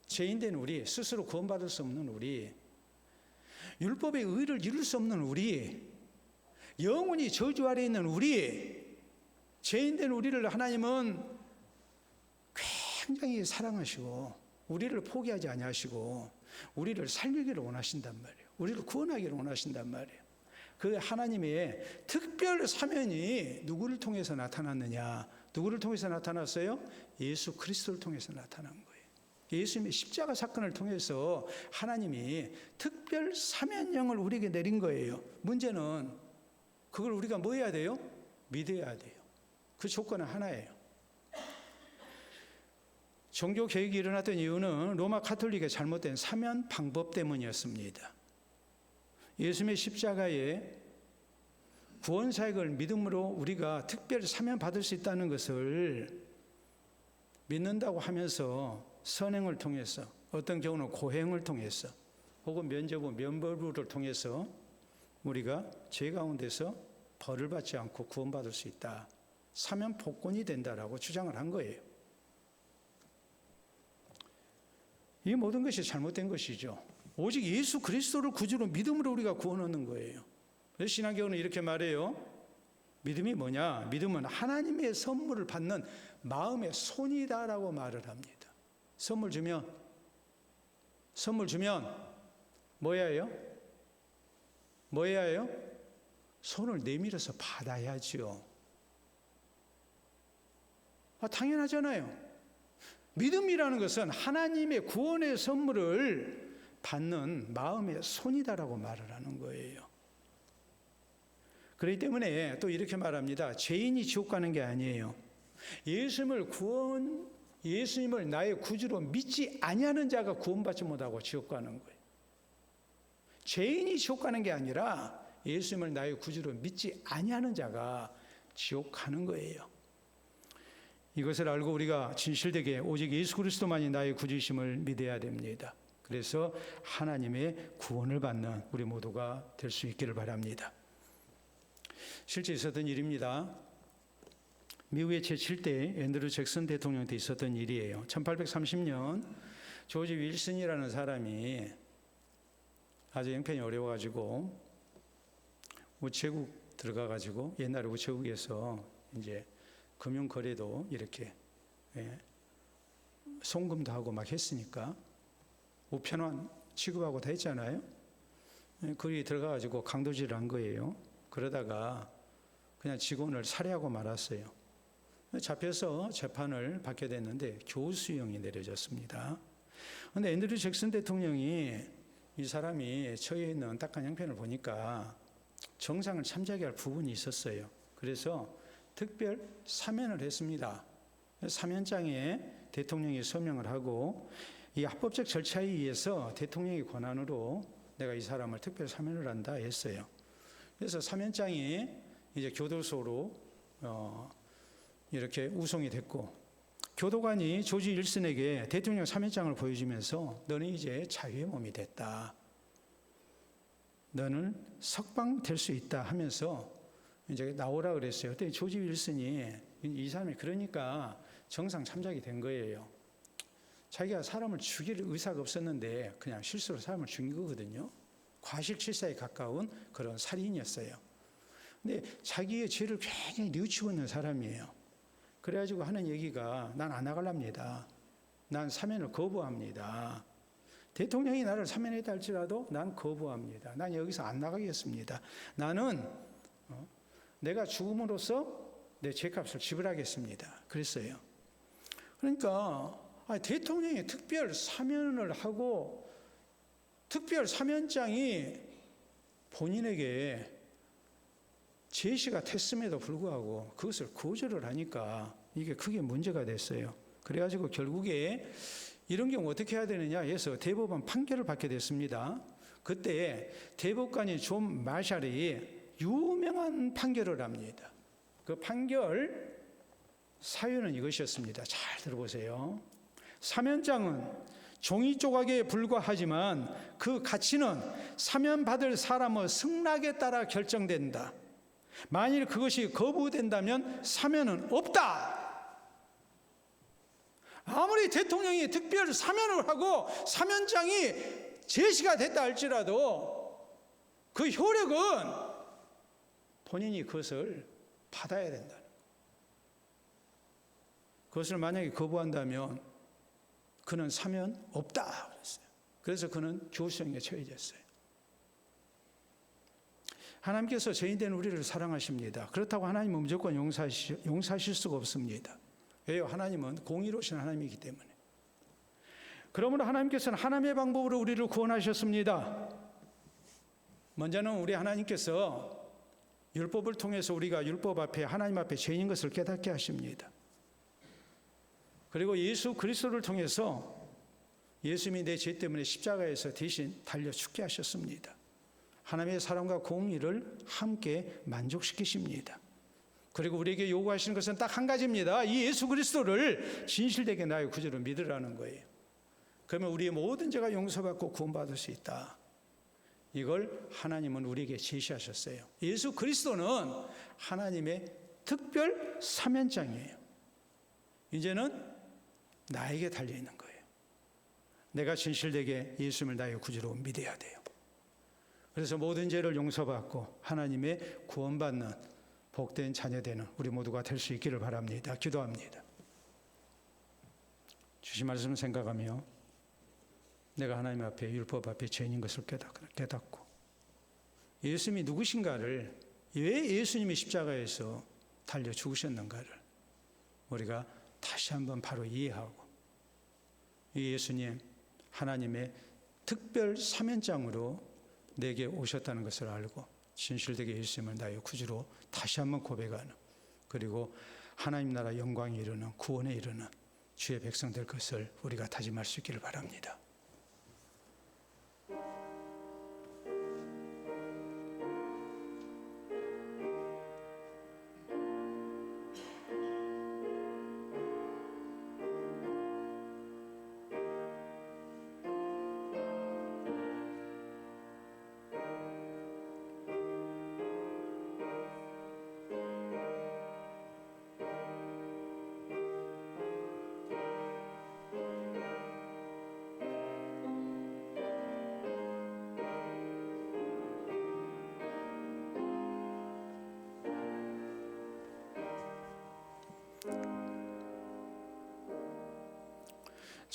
죄인된 우리, 스스로 구원받을 수 없는 우리, 율법의 의를 이룰 수 없는 우리, 영원히 저주 아래 있는 우리, 죄인된 우리를 하나님은 굉장히 사랑하시고 우리를 포기하지 아니하시고 우리를 살리기를 원하신단 말이에요. 우리를 구원하기를 원하신단 말이에요. 그 하나님의 특별 사면이 누구를 통해서 나타났느냐? 누구를 통해서 나타났어요? 예수 그리스도를 통해서 나타난 거예요. 예수님의 십자가 사건을 통해서 하나님이 특별 사면령을 우리에게 내린 거예요. 문제는 그걸 우리가 뭐 해야 돼요? 믿어야 돼요. 그 조건은 하나예요. 종교 개혁이 일어났던 이유는 로마 가톨릭의 잘못된 사면 방법 때문이었습니다. 예수님의 십자가에 구원 사역을 믿음으로 우리가 특별 사면 받을 수 있다는 것을 믿는다고 하면서 선행을 통해서, 어떤 경우는 고행을 통해서 혹은 면죄부, 면벌부를 통해서 우리가 죄 가운데서 벌을 받지 않고 구원받을 수 있다. 사면 복권이 된다라고 주장을 한 거예요. 이 모든 것이 잘못된 것이죠. 오직 예수 그리스도를 구주로 믿음으로 우리가 구원 얻는 거예요. 그래서 신앙교훈은 이렇게 말해요. 믿음이 뭐냐? 믿음은 하나님의 선물을 받는 마음의 손이다라고 말을 합니다. 선물 주면 뭐 해야 해요? 뭐 해야 해요? 손을 내밀어서 받아야죠. 당연하잖아요. 믿음이라는 것은 하나님의 구원의 선물을 받는 마음의 손이다라고 말을 하는 거예요. 그렇기 때문에 또 이렇게 말합니다. 죄인이 지옥 가는 게 아니에요. 예수님을 나의 구주로 믿지 아니하는 자가 구원받지 못하고 지옥 가는 거예요. 죄인이 지옥 가는 게 아니라 예수님을 나의 구주로 믿지 아니하는 자가 지옥 가는 거예요. 이것을 알고 우리가 진실되게 오직 예수 그리스도만이 나의 구주심을 믿어야 됩니다. 그래서 하나님의 구원을 받는 우리 모두가 될 수 있기를 바랍니다. 실제 있었던 일입니다. 미국의 제7대 앤드류 잭슨 대통령 때 있었던 일이에요. 1830년 조지 윌슨이라는 사람이 아주 형편이 어려워가지고 우체국 들어가가지고 옛날에 우체국에서 이제 금융거래도 이렇게 송금도 하고 막 했으니까 우편원 취급하고 다 했잖아요. 거기 들어가가지고 강도질을 한 거예요. 그러다가 그냥 직원을 살해하고 말았어요. 잡혀서 재판을 받게 됐는데 교수형이 내려졌습니다. 그런데 앤드류 잭슨 대통령이 이 사람이 처해 있는 딱한 형편을 보니까 정상을 참작해야 할 부분이 있었어요. 그래서 특별 사면을 했습니다. 사면장에 대통령이 서명을 하고 이 합법적 절차에 의해서 대통령의 권한으로 내가 이 사람을 특별 사면을 한다 했어요. 그래서 사면장이 이제 교도소로 이렇게 우송이 됐고, 교도관이 조지 윌슨에게 대통령 사면장을 보여주면서 너는 이제 자유의 몸이 됐다, 너는 석방될 수 있다 하면서 이제 나오라 그랬어요. 그때 조지 윌슨이 이 사람이 그러니까 정상 참작이 된 거예요. 자기가 사람을 죽일 의사가 없었는데 그냥 실수로 사람을 죽인 거거든요. 과실치사에 가까운 그런 살인이었어요. 근데 자기의 죄를 굉장히 뉘우치고 있는 사람이에요. 그래가지고 하는 얘기가 난 안 나갈랍니다. 난 사면을 거부합니다. 대통령이 나를 사면했다 할지라도 난 거부합니다. 난 여기서 안 나가겠습니다. 나는 내가 죽음으로써 내 죄값을 지불하겠습니다. 그랬어요. 그러니까 대통령이 특별 사면을 하고 특별 사면장이 본인에게 제시가 됐음에도 불구하고 그것을 거절을 하니까 이게 크게 문제가 됐어요. 그래가지고 결국에 이런 경우 어떻게 해야 되느냐 해서 대법원 판결을 받게 됐습니다. 그때 대법관인 존 마샬이 유명한 판결을 합니다. 그 판결 사유는 이것이었습니다. 잘 들어보세요. 사면장은 종이 조각에 불과하지만 그 가치는 사면받을 사람의 승낙에 따라 결정된다. 만일 그것이 거부된다면 사면은 없다. 아무리 대통령이 특별 사면을 하고 사면장이 제시가 됐다 할지라도 그 효력은 본인이 그것을 받아야 된다. 그것을 만약에 거부한다면 그는 사면 없다 그랬어요. 그래서 그는 교수형에 처해졌어요. 하나님께서 죄인된 우리를 사랑하십니다. 그렇다고 하나님은 무조건 용서하실 수가 없습니다. 왜요? 하나님은 공의로우신 하나님이기 때문에. 그러므로 하나님께서는 하나님의 방법으로 우리를 구원하셨습니다. 먼저는 우리 하나님께서 율법을 통해서 우리가 율법 앞에 하나님 앞에 죄인인 것을 깨닫게 하십니다. 그리고 예수 그리스도를 통해서 예수님이 내 죄 때문에 십자가에서 대신 달려 죽게 하셨습니다. 하나님의 사랑과 공의를 함께 만족시키십니다. 그리고 우리에게 요구하시는 것은 딱 한 가지입니다. 이 예수 그리스도를 진실되게 나의 구주로 믿으라는 거예요. 그러면 우리의 모든 죄가 용서받고 구원받을 수 있다. 이걸 하나님은 우리에게 제시하셨어요. 예수 그리스도는 하나님의 특별 사면장이에요. 이제는 나에게 달려있는 거예요. 내가 진실되게 예수님을 나의 구주로 믿어야 돼요. 그래서 모든 죄를 용서받고 하나님의 구원받는 복된 자녀되는 우리 모두가 될 수 있기를 바랍니다. 기도합니다. 주신 말씀을 생각하며 내가 하나님 앞에 율법 앞에 죄인인 것을 깨닫고 예수님이 누구신가를, 왜 예수님이 십자가에서 달려 죽으셨는가를 우리가 다시 한번 바로 이해하고 이 예수님 하나님의 특별 사면장으로 내게 오셨다는 것을 알고 진실되게 예수님을 나의 구주로 다시 한번 고백하는, 그리고 하나님 나라 영광에 이르는 구원에 이르는 주의 백성 될 것을 우리가 다짐할 수 있기를 바랍니다.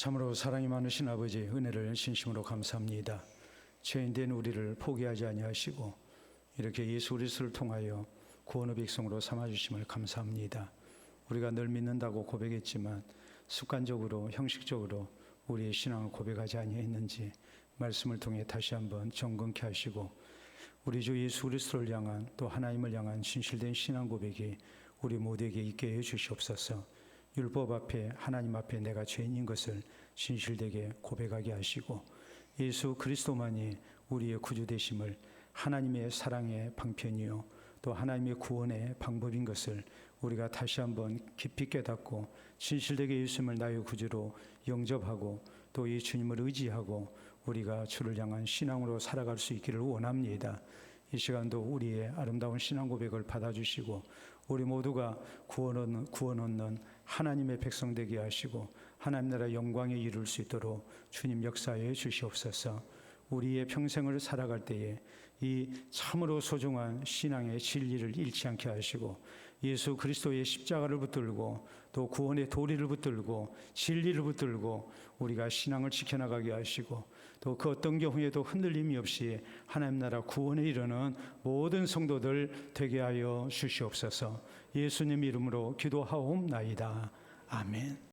참으로 사랑이 많으신 아버지, 은혜를 진심으로 감사합니다. 죄인된 우리를 포기하지 아니하시고 이렇게 예수 그리스도를 통하여 구원의 백성으로 삼아주심을 감사합니다. 우리가 늘 믿는다고 고백했지만 습관적으로 형식적으로 우리의 신앙을 고백하지 아니했는지 말씀을 통해 다시 한번 점검케 하시고 우리 주 예수 그리스도를 향한 또 하나님을 향한 진실된 신앙 고백이 우리 모두에게 있게 해 주시옵소서. 율법 앞에 하나님 앞에 내가 죄인인 것을 진실되게 고백하게 하시고 예수 그리스도만이 우리의 구주 되심을 하나님의 사랑의 방편이요 또 하나님의 구원의 방법인 것을 우리가 다시 한번 깊이 깨닫고 진실되게 예수님을 나의 구주로 영접하고 또 이 주님을 의지하고 우리가 주를 향한 신앙으로 살아갈 수 있기를 원합니다. 이 시간도 우리의 아름다운 신앙 고백을 받아주시고 우리 모두가 구원 얻는 하나님의 백성 되게 하시고 하나님 나라 영광에 이룰 수 있도록 주님 역사해 주시옵소서. 우리의 평생을 살아갈 때에 이 참으로 소중한 신앙의 진리를 잃지 않게 하시고 예수 그리스도의 십자가를 붙들고 또 구원의 도리를 붙들고 진리를 붙들고 우리가 신앙을 지켜나가게 하시고 또 그 어떤 경우에도 흔들림이 없이 하나님 나라 구원에 이르는 모든 성도들 되게 하여 주시옵소서. 예수님 이름으로 기도하옵나이다. 아멘.